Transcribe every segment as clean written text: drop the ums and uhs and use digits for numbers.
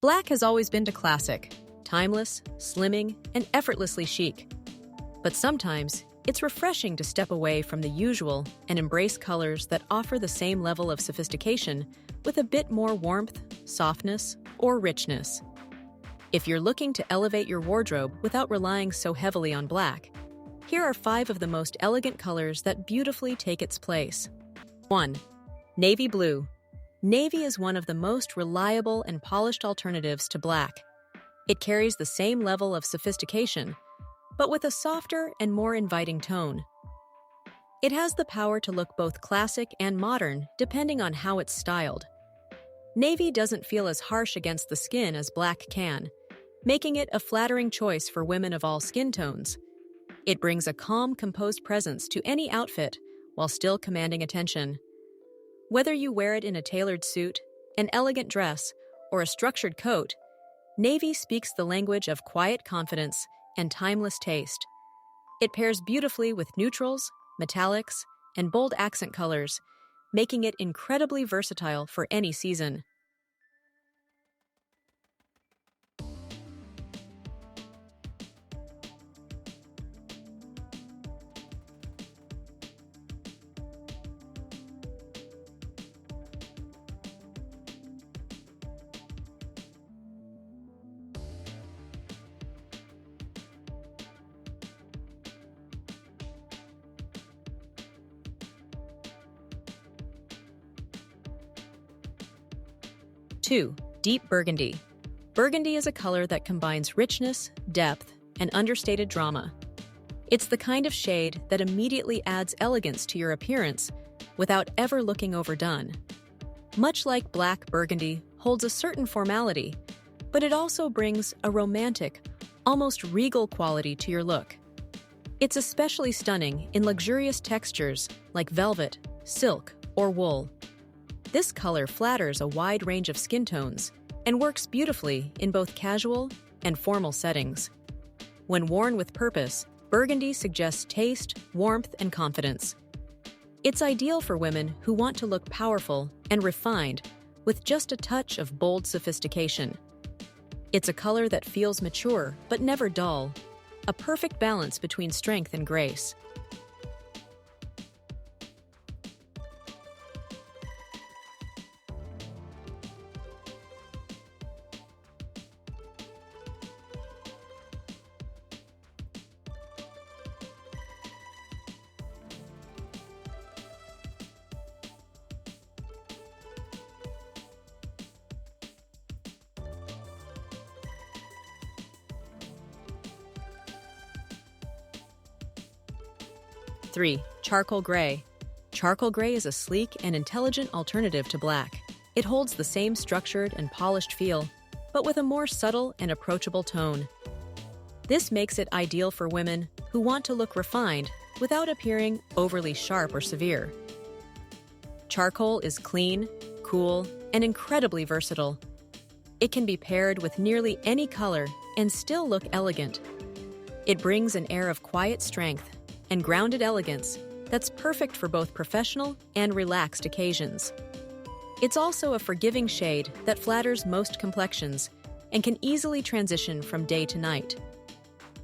Black has always been classic, timeless, slimming, and effortlessly chic. But sometimes, it's refreshing to step away from the usual and embrace colors that offer the same level of sophistication with a bit more warmth, softness, or richness. If you're looking to elevate your wardrobe without relying so heavily on black, here are 5 of the most elegant colors that beautifully take its place. 1. Navy blue. Navy is one of the most reliable and polished alternatives to black. It carries the same level of sophistication, but with a softer and more inviting tone. It has the power to look both classic and modern depending on how it's styled. Navy doesn't feel as harsh against the skin as black can, making it a flattering choice for women of all skin tones. It brings a calm, composed presence to any outfit while still commanding attention. Whether you wear it in a tailored suit, an elegant dress, or a structured coat, navy speaks the language of quiet confidence and timeless taste. It pairs beautifully with neutrals, metallics, and bold accent colors, making it incredibly versatile for any season. 2. Deep burgundy. Burgundy is a color that combines richness, depth, and understated drama. It's the kind of shade that immediately adds elegance to your appearance without ever looking overdone. Much like black, burgundy holds a certain formality, but it also brings a romantic, almost regal quality to your look. It's especially stunning in luxurious textures like velvet, silk, or wool. This color flatters a wide range of skin tones and works beautifully in both casual and formal settings. When worn with purpose, burgundy suggests taste, warmth, and confidence. It's ideal for women who want to look powerful and refined with just a touch of bold sophistication. It's a color that feels mature but never dull, a perfect balance between strength and grace. 3. Charcoal gray. Charcoal gray is a sleek and intelligent alternative to black. It holds the same structured and polished feel, but with a more subtle and approachable tone. This makes it ideal for women who want to look refined without appearing overly sharp or severe. Charcoal is clean, cool, and incredibly versatile. It can be paired with nearly any color and still look elegant. It brings an air of quiet strength and grounded elegance that's perfect for both professional and relaxed occasions. It's also a forgiving shade that flatters most complexions and can easily transition from day to night.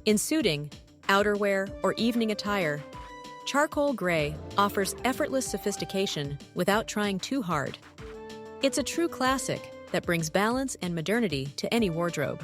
In suiting, outerwear, or evening attire, charcoal gray offers effortless sophistication without trying too hard. It's a true classic that brings balance and modernity to any wardrobe.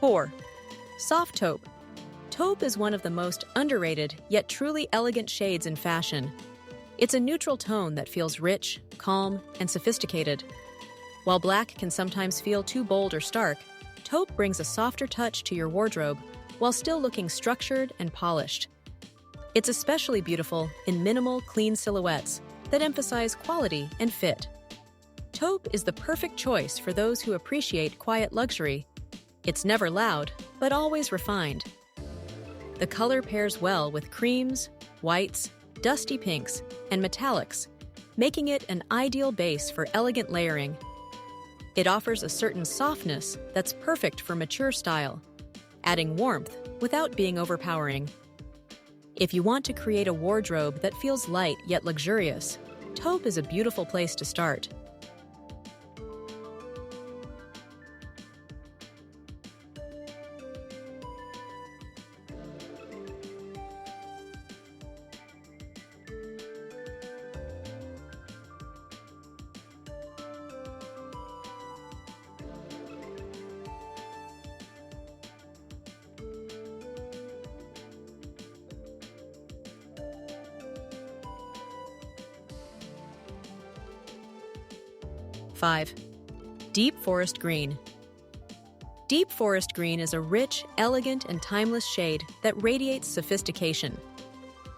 4. Soft taupe. Taupe is one of the most underrated yet truly elegant shades in fashion. It's a neutral tone that feels rich, calm, and sophisticated. While black can sometimes feel too bold or stark, taupe brings a softer touch to your wardrobe while still looking structured and polished. It's especially beautiful in minimal, clean silhouettes that emphasize quality and fit. Taupe is the perfect choice for those who appreciate quiet luxury. It's never loud, but always refined. The color pairs well with creams, whites, dusty pinks, and metallics, making it an ideal base for elegant layering. It offers a certain softness that's perfect for mature style, adding warmth without being overpowering. If you want to create a wardrobe that feels light yet luxurious, taupe is a beautiful place to start. Five, Deep Forest Green. Deep Forest Green is a rich, elegant, and timeless shade that radiates sophistication.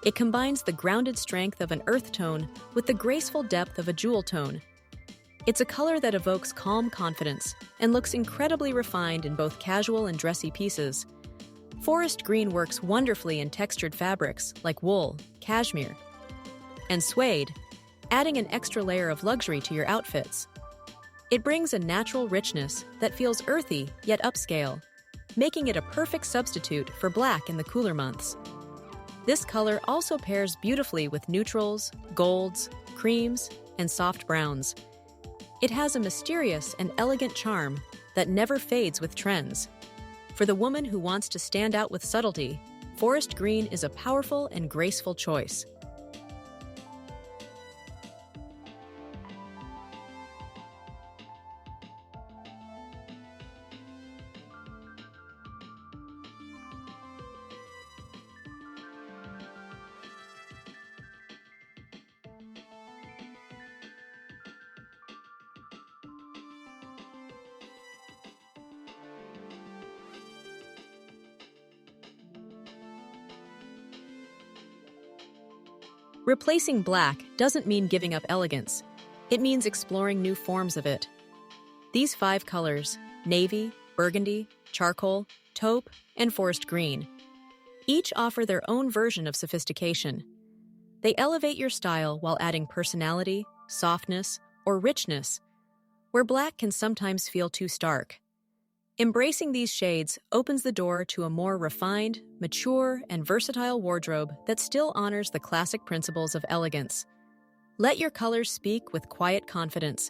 It combines the grounded strength of an earth tone with the graceful depth of a jewel tone. It's a color that evokes calm confidence and looks incredibly refined in both casual and dressy pieces. Forest green works wonderfully in textured fabrics like wool, cashmere, and suede, adding an extra layer of luxury to your outfits. It brings a natural richness that feels earthy yet upscale, making it a perfect substitute for black in the cooler months. This color also pairs beautifully with neutrals, golds, creams, and soft browns. It has a mysterious and elegant charm that never fades with trends. For the woman who wants to stand out with subtlety, forest green is a powerful and graceful choice. Replacing black doesn't mean giving up elegance. It means exploring new forms of it. These 5 colors, navy, burgundy, charcoal, taupe, and forest green, each offer their own version of sophistication. They elevate your style while adding personality, softness, or richness, where black can sometimes feel too stark. Embracing these shades opens the door to a more refined, mature, and versatile wardrobe that still honors the classic principles of elegance. Let your colors speak with quiet confidence,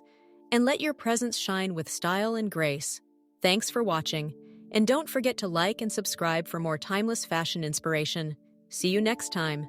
and let your presence shine with style and grace. Thanks for watching, and don't forget to like and subscribe for more timeless fashion inspiration. See you next time.